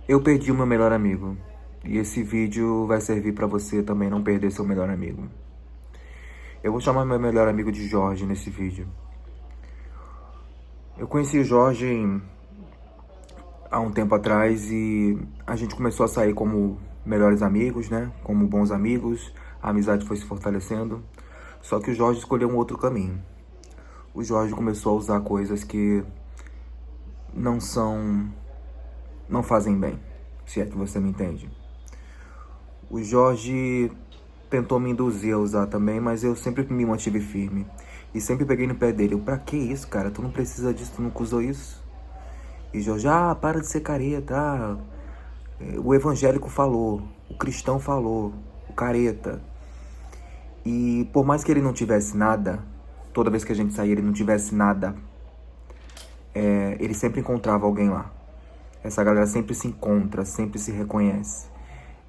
Eu perdi o meu melhor amigo. E esse vídeo vai servir pra você também não perder seu melhor amigo. Eu vou chamar meu melhor amigo de Jorge nesse vídeo. Eu conheci o Jorge há um tempo atrás e a gente começou a sair como melhores amigos, né? Como bons amigos. A amizade foi se fortalecendo. Só que o Jorge escolheu um outro caminho. O Jorge começou a usar coisas que não fazem bem, se é que você me entende. O Jorge tentou me induzir a usar também, mas eu sempre me mantive firme. E sempre peguei no pé dele. Pra que isso, cara? Tu não precisa disso, tu nunca usou isso. E Jorge, para de ser careta. O evangélico falou, o cristão falou, o careta. E por mais que ele não tivesse nada, toda vez que a gente saía ele não tivesse nada, ele sempre encontrava alguém lá. Essa galera sempre se encontra, sempre se reconhece.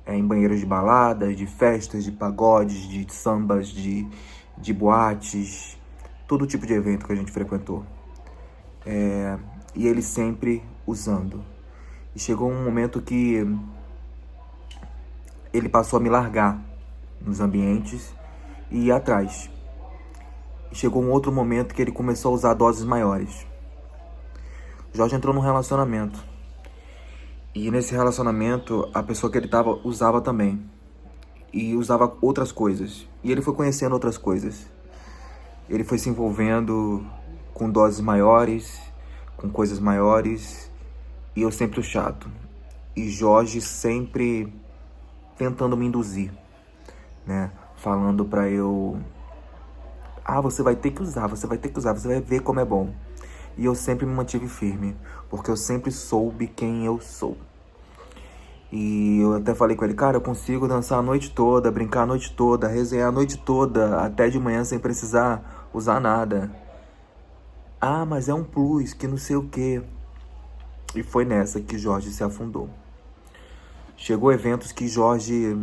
Em banheiros de baladas, de festas, de pagodes, de sambas, de boates, todo tipo de evento que a gente frequentou. E ele sempre usando. E chegou um momento que ele passou a me largar nos ambientes e ir atrás. E chegou um outro momento que ele começou a usar doses maiores. Jorge entrou num relacionamento. E nesse relacionamento, a pessoa que ele tava usava também. E usava outras coisas. E ele foi conhecendo outras coisas. Ele foi se envolvendo com doses maiores, com coisas maiores. E eu sempre o chato. E Jorge sempre tentando me induzir, né? Falando pra eu... você vai ter que usar, você vai ter que usar, você vai ver como é bom. E eu sempre me mantive firme, porque eu sempre soube quem eu sou. E eu até falei com ele, cara, eu consigo dançar a noite toda, brincar a noite toda, resenhar a noite toda, até de manhã sem precisar usar nada. Mas é um plus, que não sei o quê. E foi nessa que Jorge se afundou. Chegou eventos que Jorge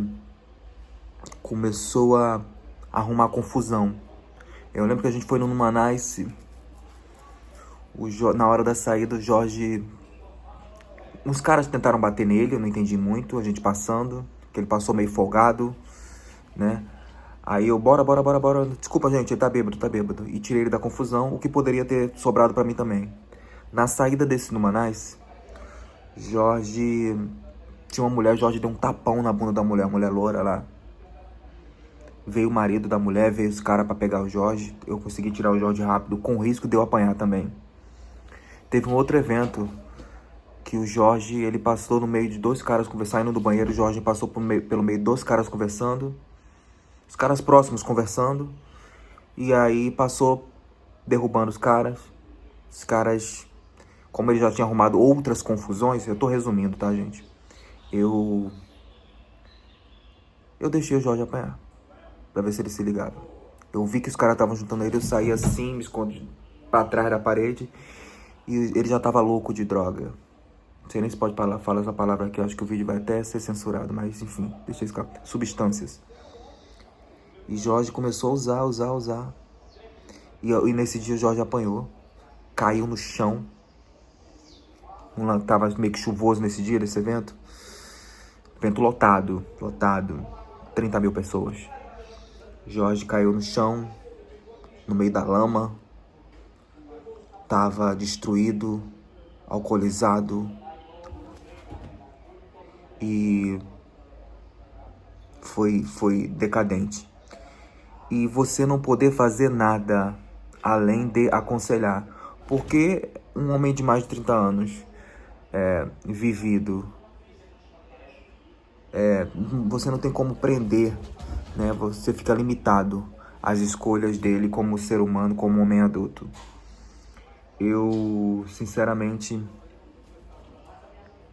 começou a arrumar confusão. Eu lembro que a gente foi no Numanice. Na hora da saída, o Jorge... Uns caras tentaram bater nele, eu não entendi muito, a gente passando, que ele passou meio folgado, né? Aí eu, bora. Desculpa, gente, ele tá bêbado. E tirei ele da confusão, o que poderia ter sobrado pra mim também. Na saída desse Numanice, Jorge... Tinha uma mulher, Jorge deu um tapão na bunda da mulher, a mulher loura lá. Veio o marido da mulher, veio os caras pra pegar o Jorge. Eu consegui tirar o Jorge rápido, com risco de eu apanhar também. Teve um outro evento que o Jorge, ele passou no meio de dois caras saindo do banheiro. O Jorge passou pelo meio de dois caras conversando. Os caras próximos conversando. E aí passou derrubando os caras. Os caras, como ele já tinha arrumado outras confusões, eu tô resumindo, tá, gente? Eu deixei o Jorge apanhar, pra ver se ele se ligava. Eu vi que os caras estavam juntando ele, eu saí assim, me escondi pra trás da parede. E ele já tava louco de droga. Não sei nem se pode falar essa palavra aqui, eu acho que o vídeo vai até ser censurado, mas enfim, deixa isso ficar. Substâncias. E Jorge começou a usar. E nesse dia o Jorge apanhou. Caiu no chão. Tava meio que chuvoso nesse dia, desse evento. Evento lotado. 30 mil pessoas. Jorge caiu no chão, no meio da lama. Tava destruído, alcoolizado. E foi decadente. E você não poder fazer nada além de aconselhar. Porque um homem de mais de 30 anos, vivido, você não tem como prender, né? Você fica limitado às escolhas dele como ser humano, como homem adulto. Eu, sinceramente,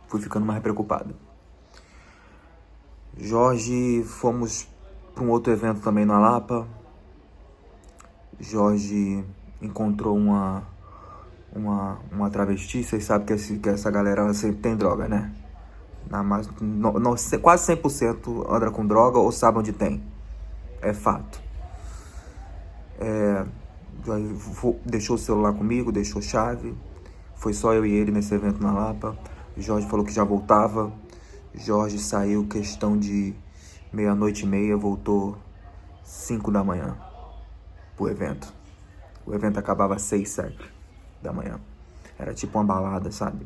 fui ficando mais preocupado. Jorge, fomos para um outro evento também na Lapa. Jorge encontrou uma travesti. Vocês sabem que essa galera sempre tem droga, né? Quase 100% anda com droga ou sabe onde tem. É fato. Deixou o celular comigo, deixou chave. Foi só eu e ele nesse evento na Lapa. Jorge falou que já voltava. Jorge saiu questão de 00:30, voltou 5 da manhã pro evento. O evento acabava às 6, 7 da manhã. Era tipo uma balada, sabe?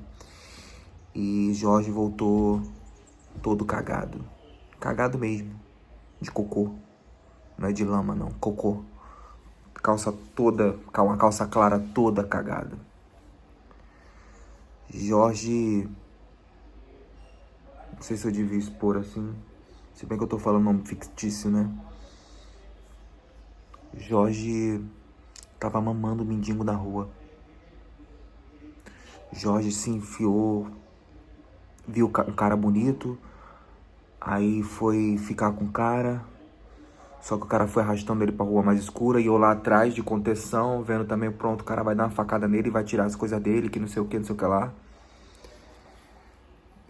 E Jorge voltou todo cagado. Cagado mesmo. De cocô. Não é de lama, não. Cocô. Calça toda, uma calça clara toda cagada. Jorge... Não sei se eu devia expor assim. Se bem que eu tô falando nome fictício, né? Jorge tava mamando o mendigo na rua. Jorge se enfiou, viu um cara bonito, aí foi ficar com o cara, só que o cara foi arrastando ele pra rua mais escura e eu lá atrás de contenção, vendo também, pronto, o cara vai dar uma facada nele e vai tirar as coisas dele, que não sei o que, não sei o que lá.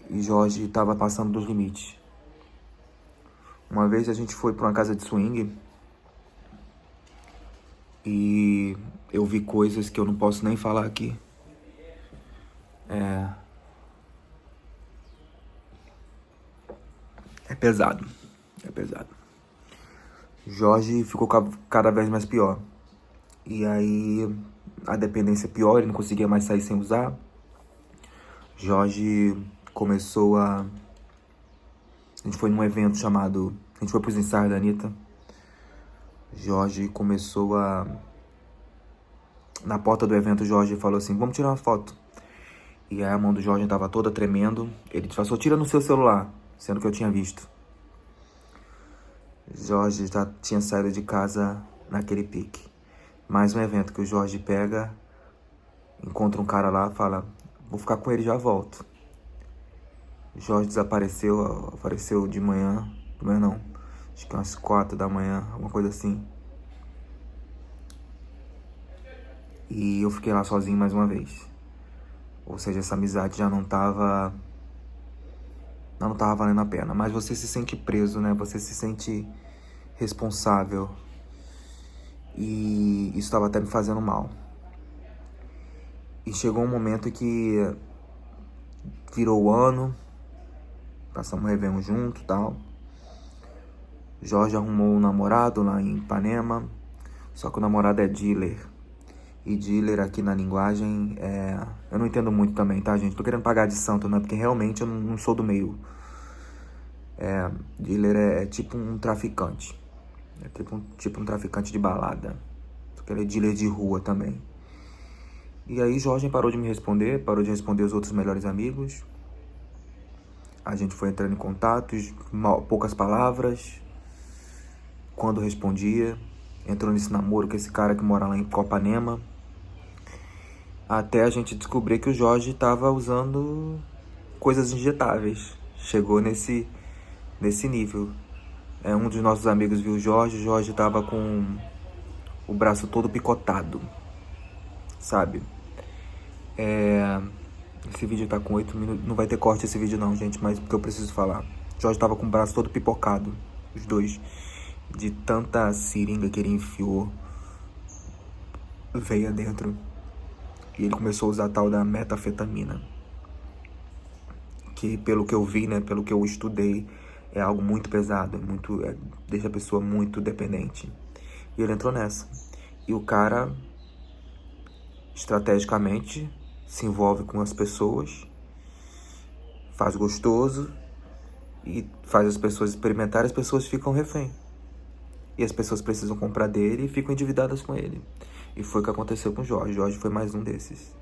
E Jorge tava passando dos limites. Uma vez a gente foi pra uma casa de swing e eu vi coisas que eu não posso nem falar aqui. É pesado. É pesado. Jorge ficou cada vez mais pior. E aí a dependência pior, ele não conseguia mais sair sem usar. Jorge começou a... A gente foi num evento chamado... A gente foi pros ensaios da Anitta. Jorge começou a... Na porta do evento, Jorge falou assim, vamos tirar uma foto. E aí a mão do Jorge tava toda tremendo. Ele falou, tira no seu celular, sendo que eu tinha visto. Jorge já tinha saído de casa naquele pique. Mais um evento que o Jorge pega, encontra um cara lá, fala, vou ficar com ele e já volto. Jorge desapareceu, apareceu de manhã não, acho que umas 4 da manhã, alguma coisa assim. E eu fiquei lá sozinho mais uma vez. Ou seja, essa amizade já não tava valendo a pena. Mas você se sente preso, né? Você se sente responsável. E isso estava até me fazendo mal. E chegou um momento que virou o ano. Passamos um Réveillon junto e tal. Jorge arrumou um namorado lá em Ipanema. Só que o namorado é dealer. E dealer aqui na linguagem é... Eu não entendo muito também, tá, gente? Tô querendo pagar de santo, né? Porque realmente eu não sou do meio. Dealer é tipo um traficante. É tipo um traficante de balada. Só que ele é dealer de rua também. E aí Jorge parou de me responder, parou de responder os outros melhores amigos. A gente foi entrando em contatos, poucas palavras. Quando respondia, entrou nesse namoro com esse cara que mora lá em Copanema. Até a gente descobrir que o Jorge tava usando coisas injetáveis. Chegou nesse nível. Um dos nossos amigos viu o Jorge tava com o braço todo picotado, sabe? Esse vídeo tá com 8 minutos, não vai ter corte esse vídeo não, gente, mas porque eu preciso falar. Jorge tava com o braço todo pipocado, os dois, de tanta seringa que ele enfiou veia dentro. E ele começou a usar a tal da metafetamina, que pelo que eu vi, né, pelo que eu estudei, é algo muito pesado, deixa a pessoa muito dependente. E ele entrou nessa. E o cara, estrategicamente, se envolve com as pessoas, faz gostoso e faz as pessoas experimentarem, as pessoas ficam refém. E as pessoas precisam comprar dele e ficam endividadas com ele. E foi o que aconteceu com o Jorge. Jorge foi mais um desses.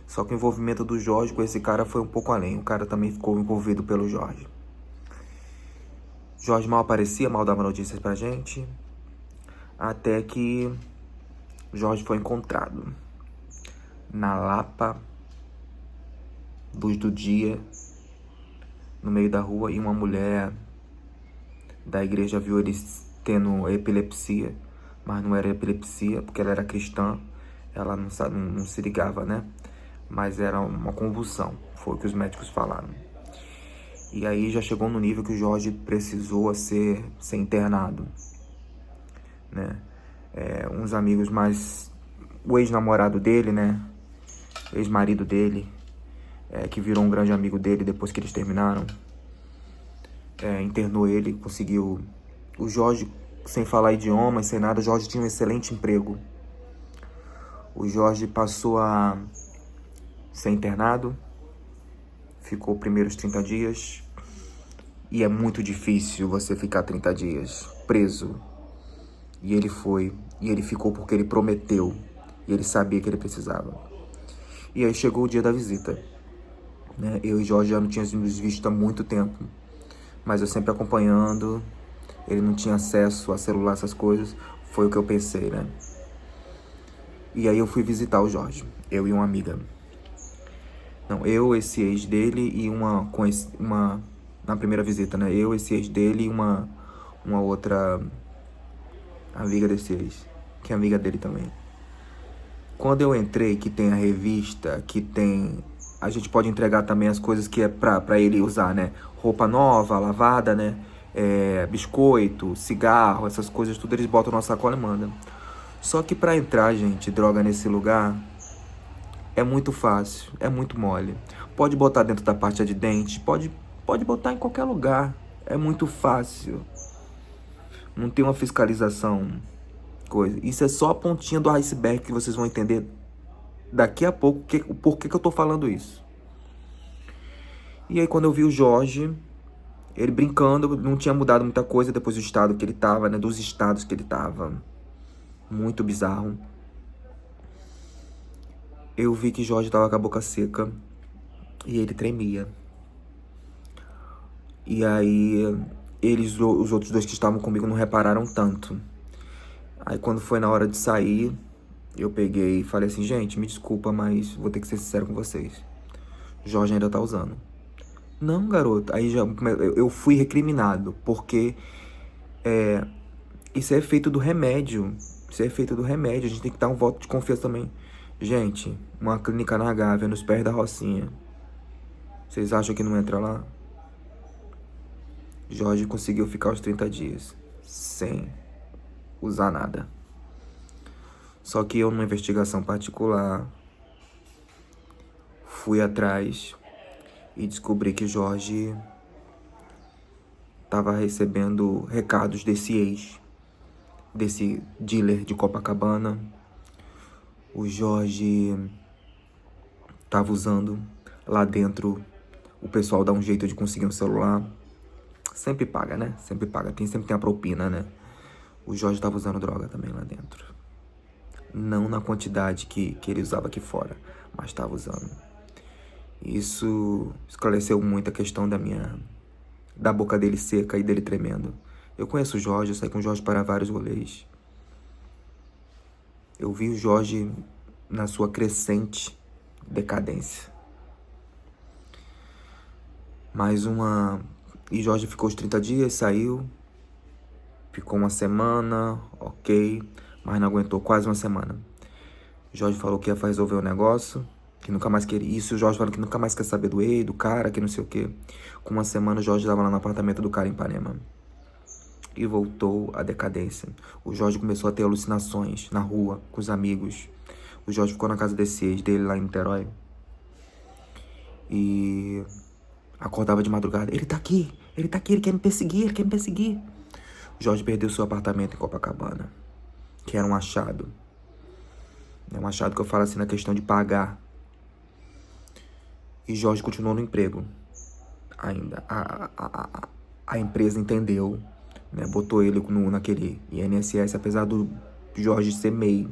Só que o envolvimento do Jorge com esse cara foi um pouco além. O cara também ficou envolvido pelo Jorge. Jorge mal aparecia, mal dava notícias pra gente. Até que Jorge foi encontrado na Lapa, luz do dia, no meio da rua. E uma mulher da igreja viu ele tendo epilepsia. Mas não era epilepsia, porque ela era cristã. Ela não se ligava, né? Mas era uma convulsão, foi o que os médicos falaram. E aí já chegou no nível que o Jorge precisou ser internado, né? Uns amigos mais... O ex-namorado dele, né? Ex-marido dele, que virou um grande amigo dele depois que eles terminaram. Internou ele, conseguiu... O Jorge, sem falar idiomas, sem nada, o Jorge tinha um excelente emprego. O Jorge passou a ser internado, ficou primeiros 30 dias, e é muito difícil você ficar 30 dias preso. E ele foi, e ele ficou porque ele prometeu, e ele sabia que ele precisava. E aí chegou o dia da visita, né? Eu e Jorge já não tínhamos nos visto há muito tempo, mas eu sempre acompanhando, ele não tinha acesso a celular, essas coisas, foi o que eu pensei, né? E aí eu fui visitar o Jorge, eu e uma amiga. Não, eu, esse ex dele e uma na primeira visita, né? Eu, esse ex dele e uma outra amiga desse ex, que é amiga dele também. Quando eu entrei, que tem a revista, que tem... A gente pode entregar também as coisas que é pra ele usar, né? Roupa nova, lavada, né? Biscoito, cigarro, essas coisas, tudo eles botam na sacola e mandam. Só que pra entrar, gente, droga nesse lugar, é muito fácil, é muito mole. Pode botar dentro da pasta de dente, pode botar em qualquer lugar. É muito fácil. Não tem uma fiscalização, coisa. Isso é só a pontinha do iceberg que vocês vão entender daqui a pouco por que eu tô falando isso. E aí quando eu vi o Jorge, ele brincando, não tinha mudado muita coisa depois do estado que ele tava, né? Dos estados que ele tava. Muito bizarro. Eu vi que Jorge tava com a boca seca e ele tremia. E aí os outros dois que estavam comigo não repararam tanto. Aí quando foi na hora de sair, eu peguei e falei assim, gente, me desculpa, mas vou ter que ser sincero com vocês. Jorge ainda tá usando. Não, garoto. Aí eu fui recriminado, porque isso é efeito do remédio. Isso é efeito do remédio. A gente tem que dar um voto de confiança também. Gente, uma clínica na Gávea, nos pés da Rocinha. Vocês acham que não entra lá? Jorge conseguiu ficar os 30 dias sem usar nada. Só que eu, numa investigação particular, fui atrás e descobri que Jorge estava recebendo recados desse ex, desse dealer de Copacabana. O Jorge estava usando lá dentro. O pessoal dá um jeito de conseguir um celular. Sempre paga, né? Sempre paga. Sempre tem a propina, né? O Jorge estava usando droga também lá dentro. Não na quantidade que ele usava aqui fora, mas estava usando. Isso esclareceu muito a questão da boca dele seca e dele tremendo. Eu conheço o Jorge, eu saí com o Jorge para vários rolês. Eu vi o Jorge na sua crescente decadência. E Jorge ficou os 30 dias, saiu. Ficou uma semana, ok. Mas não aguentou quase uma semana. Jorge falou que ia resolver o negócio, que nunca mais queria isso. O Jorge falou que nunca mais quer saber do cara, que não sei o quê. Com uma semana, o Jorge estava lá no apartamento do cara em Ipanema. E voltou à decadência. O Jorge começou a ter alucinações na rua, com os amigos. O Jorge ficou na casa desse ex dele lá em Niterói. E acordava de madrugada. Ele tá aqui, ele quer me perseguir, O Jorge perdeu seu apartamento em Copacabana, que era um achado. É um achado que eu falo assim na questão de pagar. E Jorge continuou no emprego ainda. A empresa entendeu, né? Botou ele naquele INSS, apesar do Jorge ser MEI.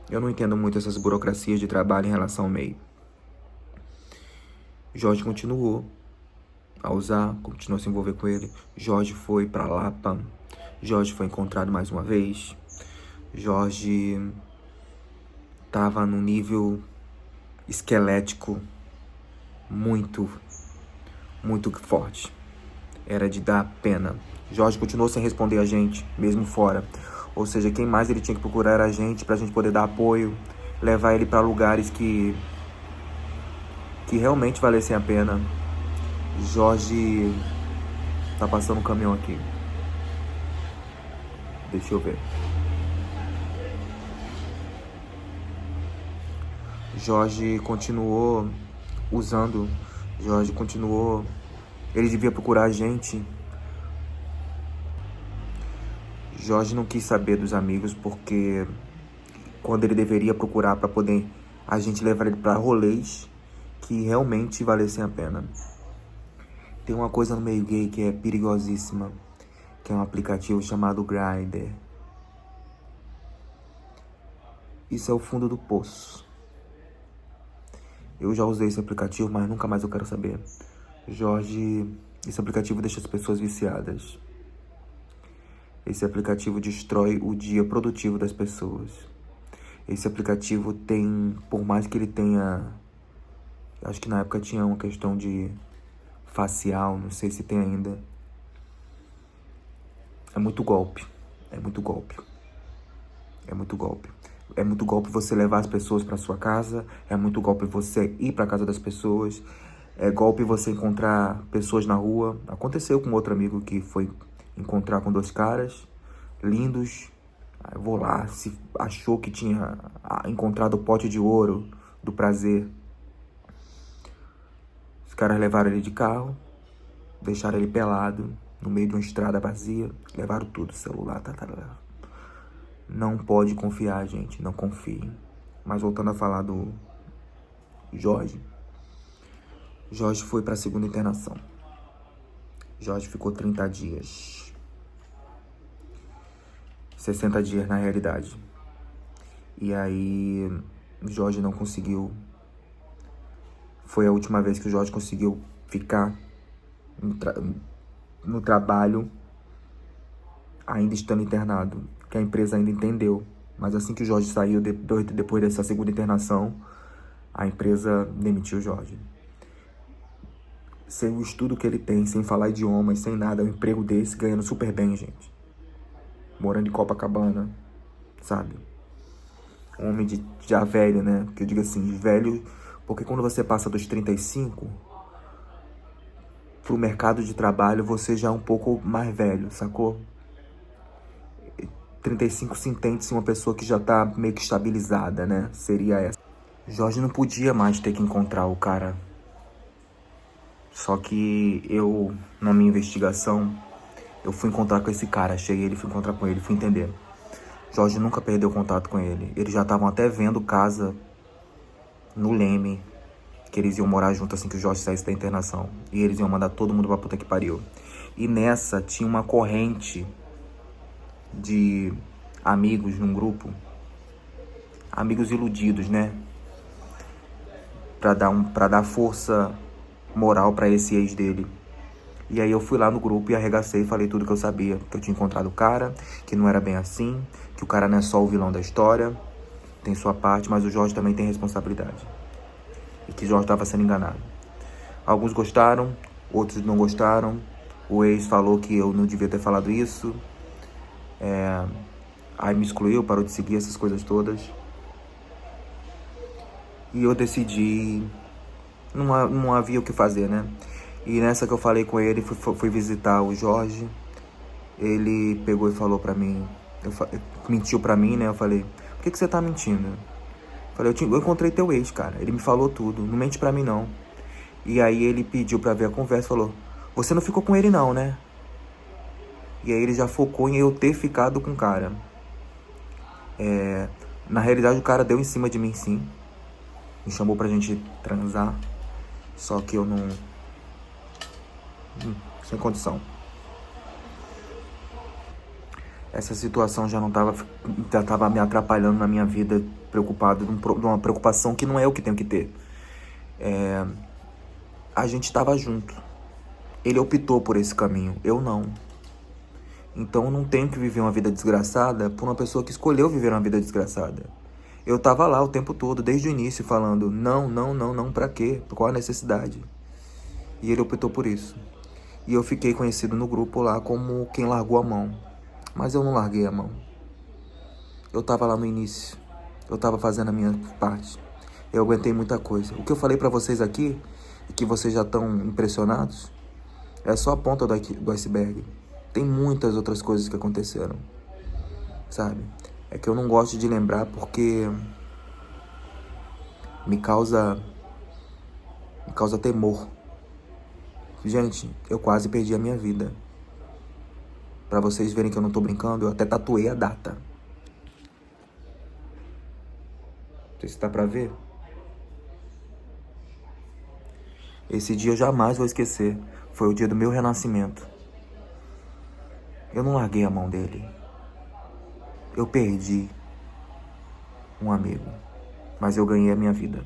Eu não entendo muito essas burocracias de trabalho em relação ao MEI. Jorge continuou a usar, continuou a se envolver com ele. Jorge foi pra Lapa. Jorge foi encontrado mais uma vez. Jorge estava num nível esquelético muito forte. Era de dar pena. Jorge continuou sem responder a gente, mesmo fora. Ou seja, quem mais ele tinha que procurar era a gente, pra gente poder dar apoio, levar ele pra lugares que realmente valessem a pena. Jorge tá passando um caminhão aqui. Deixa eu ver. Jorge continuou usando. Jorge continuou. Ele devia procurar a gente. Jorge não quis saber dos amigos porque quando ele deveria procurar para poder a gente levar ele para rolês que realmente valessem a pena. Tem uma coisa no meio gay que é perigosíssima, que é um aplicativo chamado Grindr. Isso é o fundo do poço. Eu já usei esse aplicativo, mas nunca mais eu quero saber. Jorge, esse aplicativo deixa as pessoas viciadas. Esse aplicativo destrói o dia produtivo das pessoas. Esse aplicativo tem, por mais que ele tenha, acho que na época tinha uma questão de facial, não sei se tem ainda. É muito golpe, é muito golpe, é muito golpe. É muito golpe você levar as pessoas para sua casa, é muito golpe você ir para casa das pessoas, é golpe você encontrar pessoas na rua. Aconteceu com outro amigo que foi encontrar com 2 caras lindos. Eu vou lá, se achou que tinha encontrado o pote de ouro do prazer. Os caras levaram ele de carro, deixaram ele pelado no meio de uma estrada vazia, levaram tudo, celular, Não pode confiar, gente, não confie. Mas voltando a falar do Jorge. Jorge foi para a segunda internação. Jorge ficou 30 dias. 60 dias na realidade. E aí, Jorge não conseguiu. Foi a última vez que o Jorge conseguiu ficar no trabalho, ainda estando internado, que a empresa ainda entendeu. Mas assim que o Jorge saiu, depois dessa segunda internação, a empresa demitiu o Jorge. Sem o estudo que ele tem, sem falar idiomas, sem nada, um emprego desse, ganhando super bem, gente. Morando em Copacabana, sabe? Um homem já velho, né? Que eu digo assim, velho, porque quando você passa dos 35, pro mercado de trabalho, você já é um pouco mais velho, sacou? 35 se entende-se uma pessoa que já tá meio que estabilizada, né? Seria essa. Jorge não podia mais ter que encontrar o cara. Só que eu, na minha investigação, eu fui encontrar com esse cara. Achei ele, fui encontrar com ele, fui entender. Jorge nunca perdeu contato com ele. Eles já estavam até vendo casa no Leme, que eles iam morar junto assim que o Jorge saísse da internação. E eles iam mandar todo mundo pra puta que pariu. E nessa tinha uma corrente de amigos num grupo. Amigos iludidos, né? Pra dar força moral pra esse ex dele. E aí eu fui lá no grupo e arregacei e falei tudo que eu sabia. Que eu tinha encontrado o cara, que não era bem assim, que o cara não é só o vilão da história, tem sua parte, mas o Jorge também tem responsabilidade. E que o Jorge estava sendo enganado. Alguns gostaram, outros não gostaram. O ex falou que eu não devia ter falado isso. Aí me excluiu, parou de seguir essas coisas todas. E eu decidi, não havia o que fazer, né? E nessa que eu falei com ele, fui visitar o Jorge. Ele pegou e falou pra mim, mentiu pra mim, né? Eu falei, por que você tá mentindo? Eu falei, eu encontrei teu ex, cara. Ele me falou tudo, não mente pra mim não. E aí ele pediu pra ver a conversa, falou, você não ficou com ele não, né? E aí ele já focou em eu ter ficado com o cara. Na realidade o cara deu em cima de mim sim. Me chamou pra gente transar. Só que eu não... sem condição. Essa situação já tava me atrapalhando na minha vida, preocupado, de uma preocupação que não é o que tenho que ter. A gente tava junto. Ele optou por esse caminho, eu não. Então eu não tenho que viver uma vida desgraçada por uma pessoa que escolheu viver uma vida desgraçada. Eu tava lá o tempo todo, desde o início, falando, não, pra quê? Qual a necessidade? E ele optou por isso. E eu fiquei conhecido no grupo lá como quem largou a mão. Mas eu não larguei a mão. Eu tava lá no início. Eu tava fazendo a minha parte. Eu aguentei muita coisa. O que eu falei pra vocês aqui, e que vocês já estão impressionados, é só a ponta do iceberg. Tem muitas outras coisas que aconteceram, sabe? É que eu não gosto de lembrar porque me causa me causa temor. Gente, eu quase perdi a minha vida. Pra vocês verem que eu não tô brincando, eu até tatuei a data. Não sei se dá pra ver. Esse dia eu jamais vou esquecer. Foi o dia do meu renascimento. Eu não larguei a mão dele. Eu perdi um amigo, mas eu ganhei a minha vida.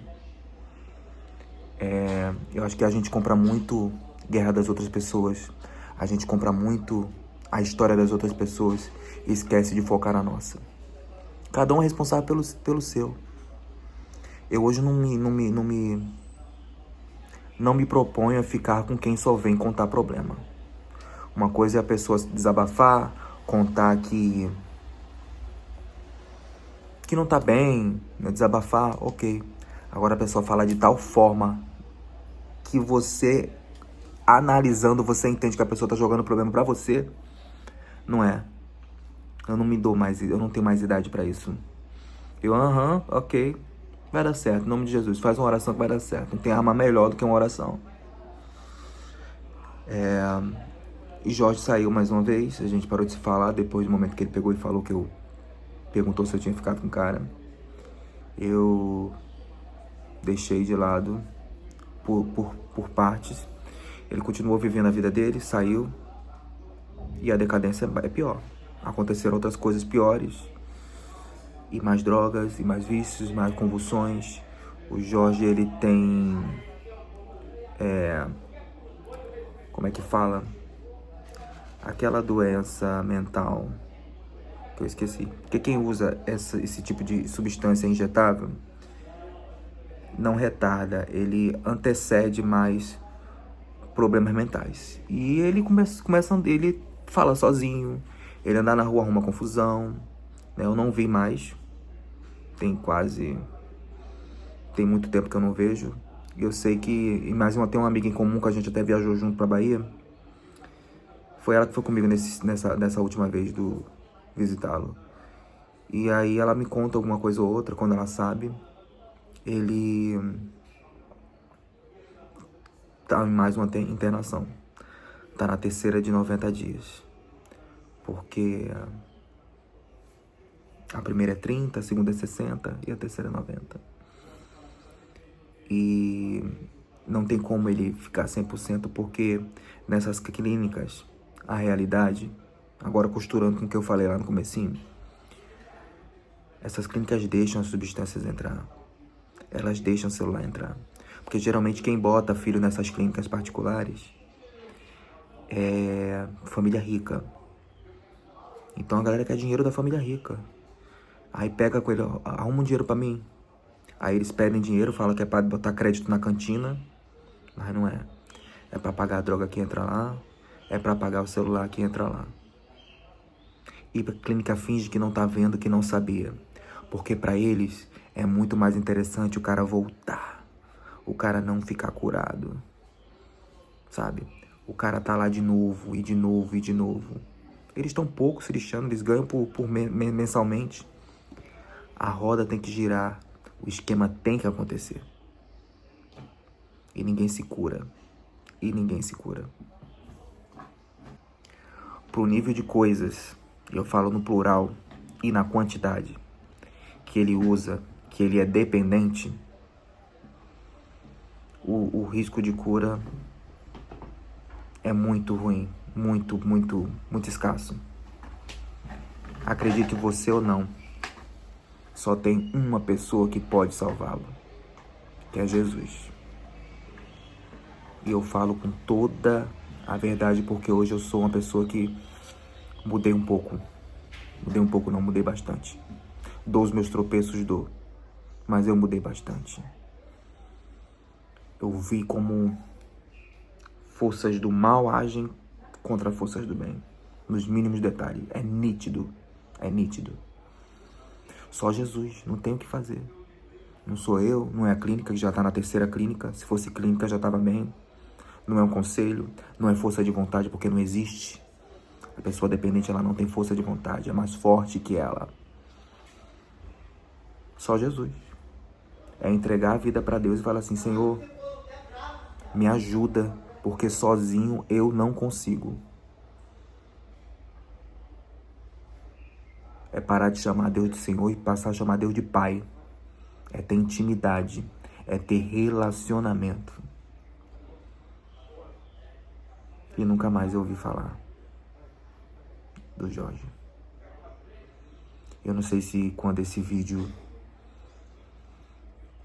Eu acho que a gente compra muito guerra das outras pessoas. A gente compra muito a história das outras pessoas e esquece de focar na nossa. Cada um é responsável pelo seu. Eu hoje não me proponho a ficar com quem só vem contar problema. Uma coisa é a pessoa se desabafar, contar que não tá bem, né? Desabafar, ok. Agora a pessoa fala de tal forma que você, analisando, você entende que a pessoa tá jogando o problema pra você. Não é. Eu não me dou mais, eu não tenho mais idade pra isso. Ok. Vai dar certo, em nome de Jesus. Faz uma oração que vai dar certo. Não tem arma melhor do que uma oração. E Jorge saiu mais uma vez. A gente parou de se falar depois do momento que ele pegou e falou que perguntou se eu tinha ficado com o cara. Eu deixei de lado por partes. Ele continuou vivendo a vida dele, saiu. E a decadência é pior. Aconteceram outras coisas piores. E mais drogas, e mais vícios, mais convulsões. O Jorge, ele tem... como é que fala? Aquela doença mental que eu esqueci. Porque quem usa esse tipo de substância injetável não retarda, ele antecede mais problemas mentais. E ele ele fala sozinho, ele anda na rua, arruma confusão, né? Eu não vi mais, tem muito tempo que eu não vejo. E eu sei que, e mais tem uma amiga em comum que a gente até viajou junto pra Bahia. Foi ela que foi comigo nessa última vez do visitá-lo. E aí ela me conta alguma coisa ou outra, quando ela sabe. Ele tá em mais uma internação. Tá na terceira de 90 dias. Porque a primeira é 30, a segunda é 60 e a terceira é 90. E não tem como ele ficar 100% porque nessas clínicas, a realidade, agora costurando com o que eu falei lá no comecinho, essas clínicas deixam as substâncias entrar. Elas deixam o celular entrar. Porque geralmente quem bota filho nessas clínicas particulares é família rica. Então a galera quer dinheiro da família rica. Aí pega com ele, arruma um dinheiro pra mim. Aí eles pedem dinheiro, falam que é pra botar crédito na cantina. Mas não é. É pra pagar a droga que entra lá. É pra pagar o celular que entra lá. E a clínica finge que não tá vendo, que não sabia. Porque pra eles é muito mais interessante o cara voltar. O cara não ficar curado. Sabe? O cara tá lá de novo, e de novo, e de novo. Eles estão pouco se lixando, eles ganham mensalmente. A roda tem que girar. O esquema tem que acontecer. E ninguém se cura. E ninguém se cura. Pro nível de coisas, e eu falo no plural e na quantidade, que ele usa, que ele é dependente, o risco de cura é muito ruim. Muito, muito, muito escasso. Acredite você ou não, só tem uma pessoa que pode salvá-lo, que é Jesus. E eu falo com toda a verdade porque hoje eu sou uma pessoa que mudei um pouco. Mudei um pouco não, mudei bastante. Dou os meus tropeços, dou. Mas eu mudei bastante. Eu vi como forças do mal agem contra forças do bem. Nos mínimos detalhes. É nítido. É nítido. Só Jesus, não tem o que fazer. Não sou eu, não é a clínica que já tá na terceira clínica. Se fosse clínica já tava bem. Não é um conselho, não é força de vontade porque não existe. A pessoa dependente, ela não tem força de vontade, é mais forte que ela. Só Jesus. É entregar a vida para Deus e falar assim, Senhor, Me ajuda, porque sozinho eu não consigo. É parar de chamar Deus de Senhor e passar a chamar Deus de Pai. É ter intimidade. É ter relacionamento. E nunca mais eu ouvi falar do Jorge. Eu não sei se quando esse vídeo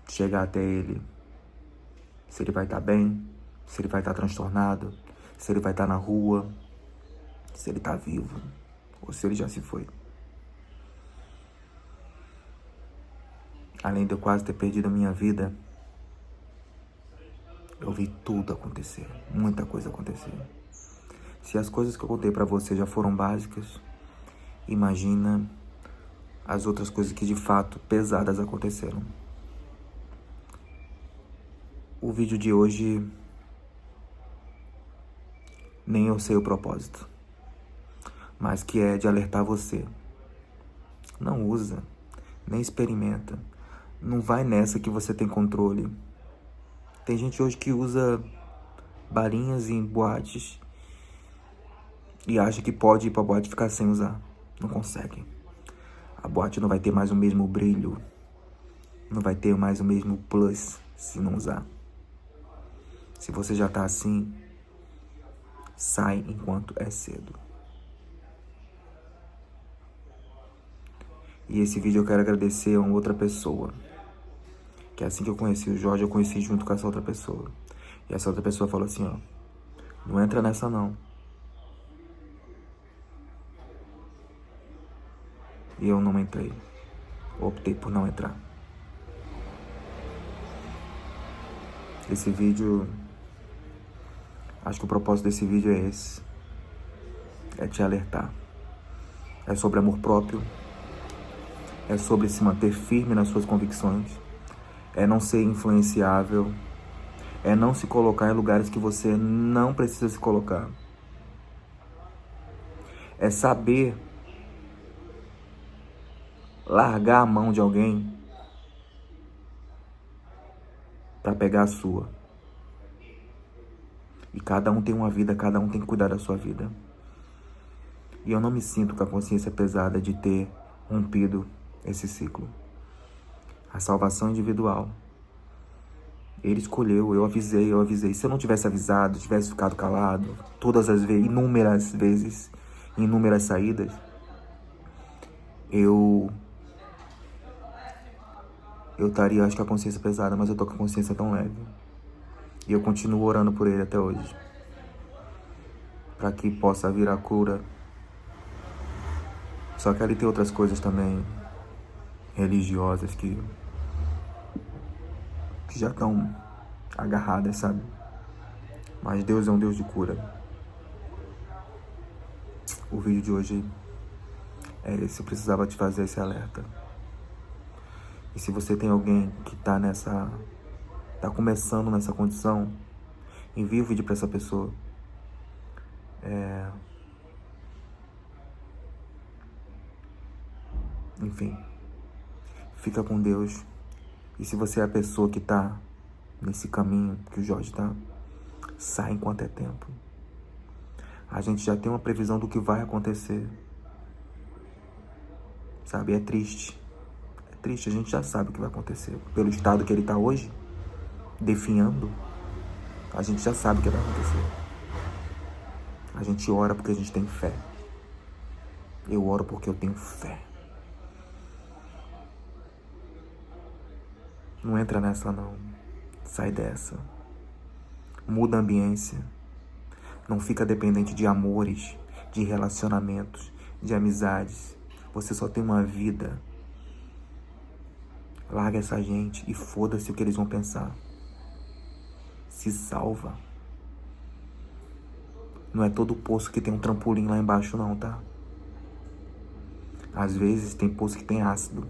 chegar até ele, se ele vai estar bem, se ele vai estar transtornado, se ele vai estar na rua, se ele está vivo, ou se ele já se foi. Além de eu quase ter perdido a minha vida, eu vi tudo acontecer, muita coisa acontecer. Se as coisas que eu contei pra você já foram básicas, imagina as outras coisas que de fato pesadas aconteceram. O vídeo de hoje, nem eu sei o propósito, mas que é de alertar você. Não usa, nem experimenta. Não vai nessa que você tem controle. Tem gente hoje que usa balinhas em boates e acha que pode ir pra boate e ficar sem usar. Não consegue. A boate não vai ter mais o mesmo brilho. Não vai ter mais o mesmo plus se não usar. Se você já tá assim, sai enquanto é cedo. E esse vídeo eu quero agradecer a uma outra pessoa. Que assim que eu conheci o Jorge, eu conheci junto com essa outra pessoa. E essa outra pessoa falou assim, ó, não entra nessa não. E eu não entrei. Optei por não entrar. Esse vídeo, acho que o propósito desse vídeo é esse. É te alertar. É sobre amor próprio. É sobre se manter firme nas suas convicções. É não ser influenciável. É não se colocar em lugares que você não precisa se colocar. É saber largar a mão de alguém para pegar a sua. E cada um tem uma vida, cada um tem que cuidar da sua vida. E eu não me sinto com a consciência pesada de ter rompido esse ciclo. A salvação individual. Ele escolheu, eu avisei. Se eu não tivesse avisado, tivesse ficado calado, todas as vezes, inúmeras vezes, inúmeras saídas, eu estaria, acho que a consciência pesada, mas eu tô com a consciência tão leve. E eu continuo orando por ele até hoje. Para que possa vir a cura. Só que ali tem outras coisas também religiosas que já estão agarradas, sabe? Mas Deus é um Deus de cura. O vídeo de hoje é esse. Eu precisava te fazer esse alerta. E se você tem alguém que tá começando nessa condição, envie o vídeo para essa pessoa. Enfim, fica com Deus. E se você é a pessoa que tá nesse caminho que o Jorge tá, sai enquanto é tempo. A gente já tem uma previsão do que vai acontecer. Sabe, é triste. É triste, a gente já sabe o que vai acontecer. Pelo estado que ele tá hoje, definhando, a gente já sabe o que vai acontecer. A gente ora porque a gente tem fé. Eu oro porque eu tenho fé. Não entra nessa não. Sai dessa. Muda a ambiência. Não fica dependente de amores, de relacionamentos, de amizades. Você só tem uma vida. Larga essa gente e foda-se o que eles vão pensar. Se salva. Não é todo poço que tem um trampolim lá embaixo não, tá? Às vezes tem poço que tem ácido.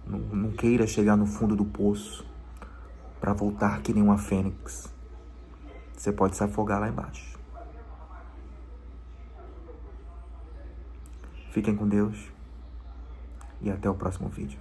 Não queira chegar no fundo do poço para voltar que nem uma fênix. Você pode se afogar lá embaixo. Fiquem com Deus e até o próximo vídeo.